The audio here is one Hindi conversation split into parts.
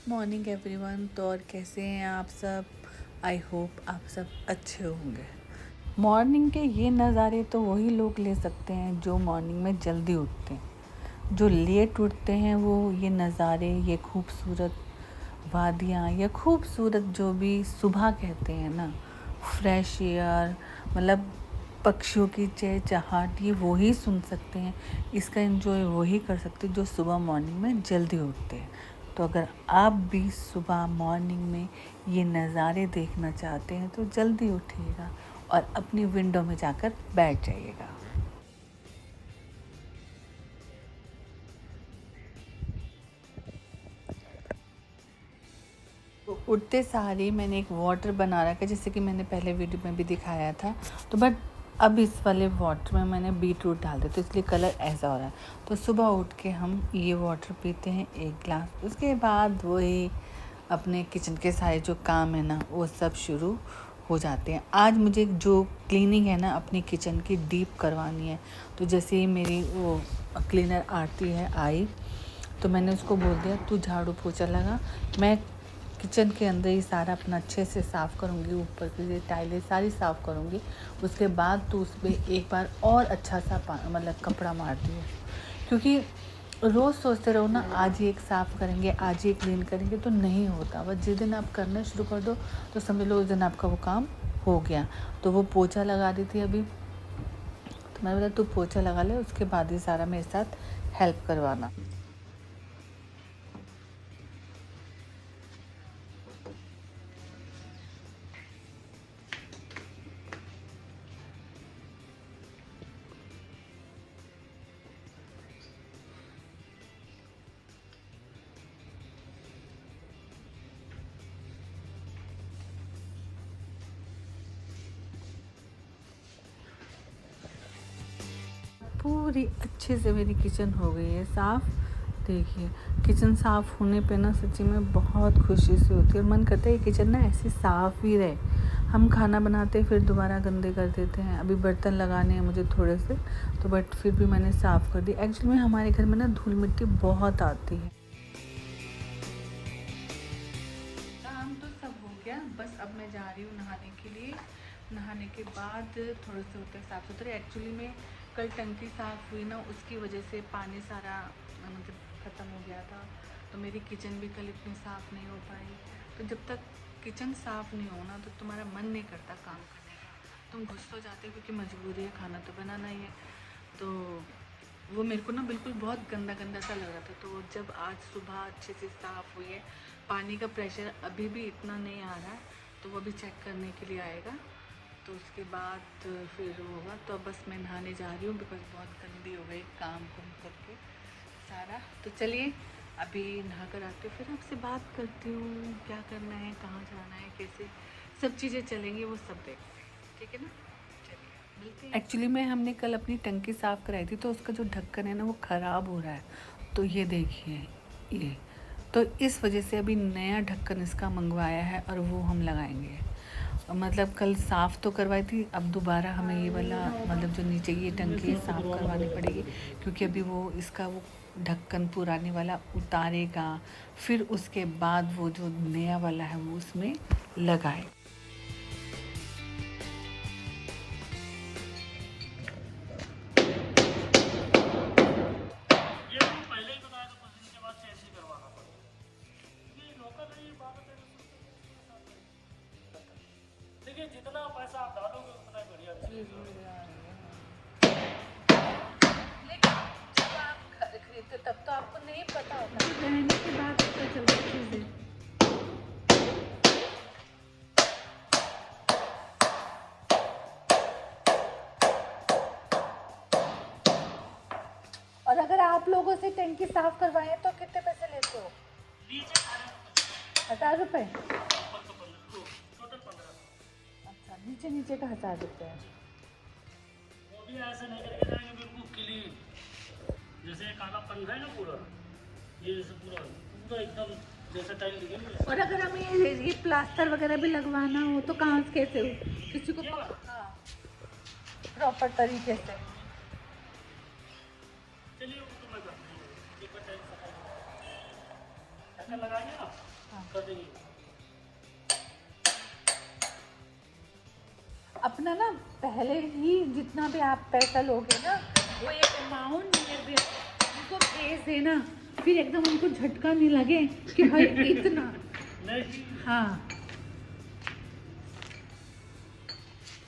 Morning everyone. तो और कैसे हैं आप सब? आई होप आप सब अच्छे होंगे। मॉर्निंग के ये नज़ारे तो वही लोग ले सकते हैं जो मॉर्निंग में जल्दी उठते हैं। जो लेट उठते हैं वो ये नज़ारे, ये खूबसूरत वादियाँ या खूबसूरत जो भी सुबह कहते हैं ना, फ्रेश एयर, मतलब पक्षियों की चहचहाट, ये वो ही सुन सकते हैं। इसका एंजॉय वही कर सकते हैं जो सुबह मॉर्निंग में जल्दी उठते हैं। तो अगर आप भी सुबह मॉर्निंग में ये नज़ारे देखना चाहते हैं तो जल्दी उठिएगा और अपनी विंडो में जाकर बैठ जाइएगा। तो उठते सार ही मैंने एक वाटर बना रखा है, जैसे कि मैंने पहले वीडियो में भी दिखाया था। तो बट अब इस वाले वाटर में मैंने बीट रूट डाल दिया, तो इसलिए कलर ऐसा हो रहा है। तो सुबह उठ के हम ये वाटर पीते हैं 1 ग्लास। उसके बाद वही अपने किचन के सारे जो काम है ना वो सब शुरू हो जाते हैं। आज मुझे जो क्लीनिंग है ना अपनी किचन की डीप करवानी है। तो जैसे ही मेरी वो क्लीनर आती है आई, तो मैंने उसको बोल दिया तू झाड़ू पोछा लगा, मैं किचन के अंदर ही सारा अपना अच्छे से साफ़ करूँगी, ऊपर की टाइलें सारी साफ़ करूँगी। उसके बाद तो उस पर एक बार और अच्छा सा मतलब कपड़ा मार दिया, क्योंकि रोज़ सोचते रहो ना आज ही एक साफ़ करेंगे, आज ही क्लीन करेंगे, तो नहीं होता। बस जिस दिन आप करना शुरू कर दो तो समझ लो उस दिन आपका वो काम हो गया। तो वो पोछा लगा दी थी अभी, तो मैंने बोला तू पोछा लगा ले, उसके बाद ही सारा मेरे साथ हेल्प करवाना। पूरी अच्छे से मेरी किचन हो गई है साफ़। देखिए किचन साफ़ होने पे ना सच्ची में बहुत खुशी सी होती है और मन करता है ये किचन ना ऐसी साफ़ ही रहे। हम खाना बनाते फिर दोबारा गंदे कर देते हैं। अभी बर्तन लगाने हैं मुझे थोड़े से, तो बट फिर भी मैंने साफ़ कर दी। एक्चुअली में हमारे घर में ना धूल मिट्टी बहुत आती है। काम तो सब हो गया, बस अब मैं जा रही हूँ नहाने के लिए। नहाने के बाद थोड़े से होते हैं साफ़ सुथरे। एक्चुअली में कल टंकी साफ़ हुई ना, उसकी वजह से पानी सारा मतलब ख़त्म हो गया था। तो मेरी किचन भी कल इतनी साफ़ नहीं हो पाई। तो जब तक किचन साफ़ नहीं हो ना तो तुम्हारा मन नहीं करता काम करने का, तुम घुस तो जाते हो क्योंकि मजबूरी है, खाना तो बनाना ही है। तो वो मेरे को ना बिल्कुल बहुत गंदा गंदा सा लग रहा था। तो जब आज सुबह अच्छे से साफ़ हुई है, पानी का प्रेशर अभी भी इतना नहीं आ रहा है, तो वो भी चेक करने के लिए आएगा। तो उसके बाद फिर होगा। तो अब बस मैं नहाने जा रही हूँ बिकॉज बहुत गंदी हो गई काम कुम करके सारा। तो चलिए अभी नहा कर आते फिर आपसे बात करती हूँ, क्या करना है, कहाँ जाना है, कैसे सब चीज़ें चलेंगी वो सब देखते हैं, ठीक है ना। चलिए मिलते हैं। एक्चुअली में हमने कल अपनी टंकी साफ़ कराई थी, तो उसका जो ढक्कन है ना वो ख़राब हो रहा है। तो ये देखिए ये, तो इस वजह से अभी नया ढक्कन इसका मंगवाया है और वो हम लगाएंगे। मतलब कल साफ़ तो करवाई थी, अब दोबारा हमें ये वाला मतलब जो नीचे ये टंकी साफ़ करवानी पड़ेगी, क्योंकि अभी वो इसका वो ढक्कन पुराने वाला उतारेगा, फिर उसके बाद वो जो नया वाला है वो उसमें लगाए। देखिए जितना पैसा आप डालोगे उतना ही बढ़िया लेकिन जब आप घर खरीदते तब तो आपको नहीं पता होता, रहने के बाद पता चलता चीज़ें। और अगर आप लोगों से टंकी साफ करवाएं तो कितने पैसे लेते हो? नीचे 1000 रुपये। टोटल 15। अच्छा, नीचे नीचे का 1000 रुपये है। वो भी ऐसे नहीं करके जाएंगे बिल्कुल क्लीन, जैसे काला पंखा है ना पूरा, ये जैसे पूरा पूरा एकदम जैसे टाइल दिखेंगे। और अगर हमें ये प्लास्टर वगैरह भी लगवाना हो तो कहाँ से, कैसे हो किसी को हाँ प्रॉपर तरीके से? चलिए वो तो मैं करता हूँ, एक बार टाइल सफाई ढक्कन लगाएंगे ना। हाँ। कर देंगे। अपना ना पहले ही जितना भी आप पैसा लोगे ना वो एक अमाउंट उनको भेज देना, फिर एकदम उनको झटका नहीं लगे कि भाई इतना। नहीं, हाँ,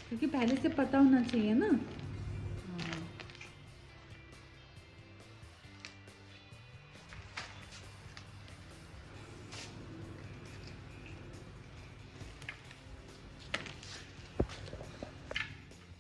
क्योंकि पहले से पता होना चाहिए ना।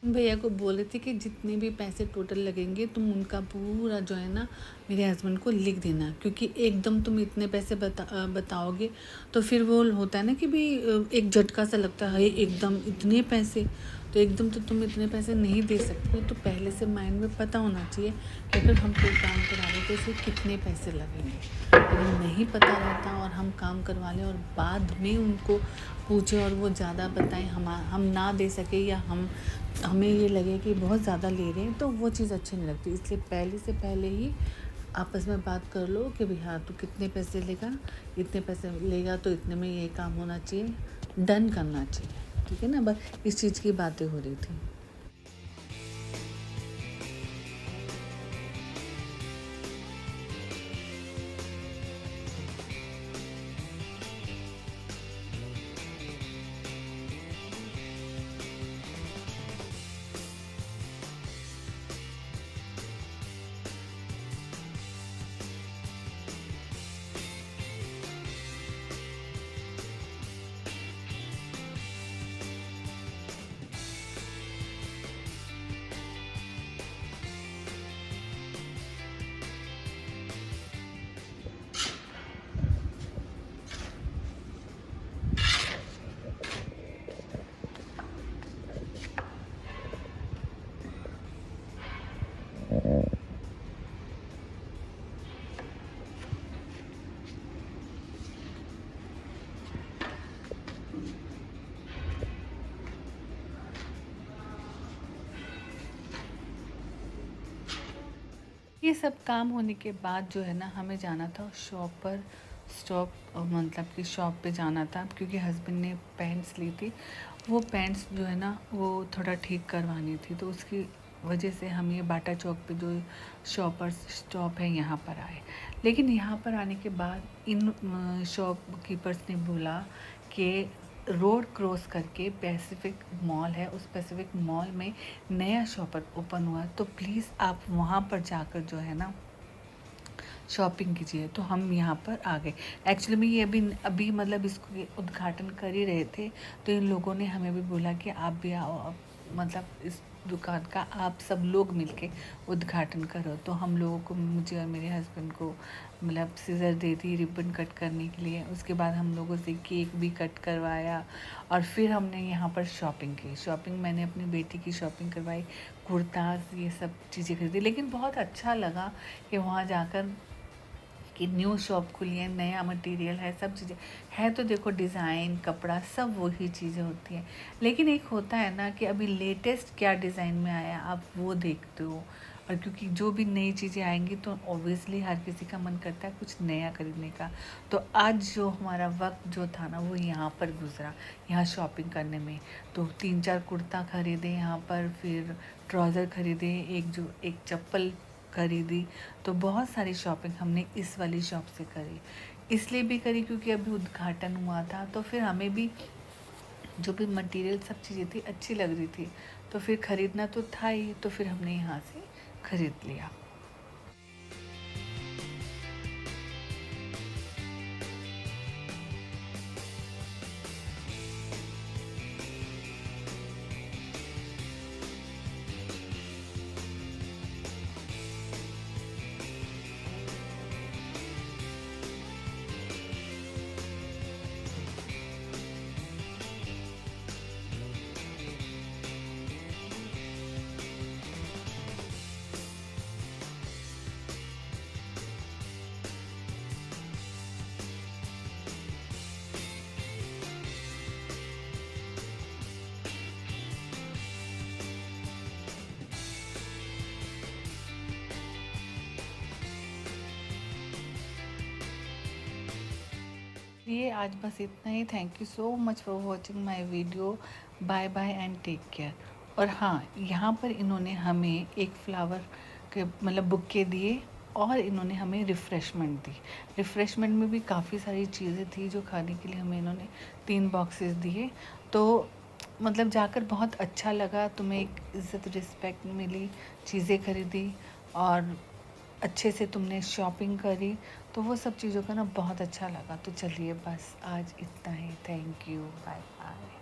भैया को बोले थे कि जितने भी पैसे टोटल लगेंगे तुम उनका पूरा जो है ना मेरे हस्बैंड को लिख देना, क्योंकि एकदम तुम इतने पैसे बताओगे तो फिर वो होता है ना कि भी एक झटका सा लगता है एकदम इतने पैसे, तो एकदम तो तुम इतने पैसे नहीं दे सकते। तो पहले से माइंड में पता होना चाहिए कि अगर हम कोई काम करा रहे तो इसे कितने पैसे लगेंगे। अगर नहीं पता रहता और हम काम करवा लें और बाद में उनको पूछे और वो ज़्यादा बताएं, हम ना दे सके या हमें ये लगे कि बहुत ज़्यादा ले रहे हैं, तो वो चीज़ अच्छी नहीं लगती। इसलिए पहले से पहले ही आपस में बात कर लो कि भाई हाँ तू कितने पैसे लेगा, इतने पैसे लेगा तो इतने में ये काम होना चाहिए, डन करना चाहिए। ठीक है ना, बस इस चीज़ की बातें हो रही थी। ये सब काम होने के बाद जो है ना हमें जाना था शॉप पर, मतलब कि शॉप पे जाना था, क्योंकि हस्बैंड ने पैंट्स ली थी। वो पैंट्स जो है ना वो थोड़ा ठीक करवानी थी, तो उसकी वजह से हम ये बाटा चौक पे जो शॉप है यहाँ पर आए। लेकिन यहाँ पर आने के बाद इन शॉपकीपर्स ने बोला कि रोड क्रॉस करके पैसिफिक मॉल है, उस पैसिफिक मॉल में नया शॉप ओपन हुआ, तो प्लीज़ आप वहाँ पर जाकर जो है ना शॉपिंग कीजिए। तो हम यहाँ पर आ गए। एक्चुअली में ये अभी मतलब इसको उद्घाटन कर ही रहे थे, तो इन लोगों ने हमें भी बोला कि आप भी आओ, मतलब इस दुकान का आप सब लोग मिलके उद्घाटन करो। तो हम लोगों को, मुझे और मेरे हस्बैंड को मतलब सीज़र दे दी रिबन कट करने के लिए। उसके बाद हम लोगों से केक भी कट करवाया और फिर हमने यहाँ पर शॉपिंग की। मैंने अपनी बेटी की शॉपिंग करवाई, कुर्ता ये सब चीज़ें खरीदी। लेकिन बहुत अच्छा लगा कि वहाँ जाकर कि न्यू शॉप खुली है, नया मटेरियल है, सब चीज़ें है। तो देखो डिज़ाइन कपड़ा सब वही चीज़ें होती हैं, लेकिन एक होता है ना कि अभी लेटेस्ट क्या डिज़ाइन में आया आप वो देखते हो। और क्योंकि जो भी नई चीज़ें आएंगी तो ऑब्वियसली हर किसी का मन करता है कुछ नया खरीदने का। तो आज जो हमारा वक्त जो था ना वो यहाँ पर गुजरा, यहाँ शॉपिंग करने में। तो 3-4 कुर्ता खरीदे यहाँ पर, फिर ट्राउज़र खरीदे, एक चप्पल खरीदी। तो बहुत सारी शॉपिंग हमने इस वाली शॉप से करी। इसलिए भी करी क्योंकि अभी उद्घाटन हुआ था, तो फिर हमें भी जो भी मटेरियल सब चीज़ें थी अच्छी लग रही थी, तो फिर ख़रीदना तो था ही, तो फिर हमने यहाँ से ख़रीद लिया। ये आज बस इतना ही। Thank you so much for watching my video. Bye bye and take care. और हाँ, यहाँ पर इन्होंने हमें एक फ्लावर के मतलब बुक्के दिए और इन्होंने हमें रिफ़्रेशमेंट दी। रिफ़्रेशमेंट में भी काफ़ी सारी चीज़ें थी जो खाने के लिए हमें इन्होंने 3 बॉक्सेस दिए। तो मतलब जाकर बहुत अच्छा लगा। तुम्हें एक इज़्ज़त रिस्पेक्ट मिली, चीज़ें खरीदी और अच्छे से तुमने शॉपिंग करी, तो वो सब चीज़ों का ना बहुत अच्छा लगा। तो चलिए बस आज इतना ही। Thank you. Bye bye.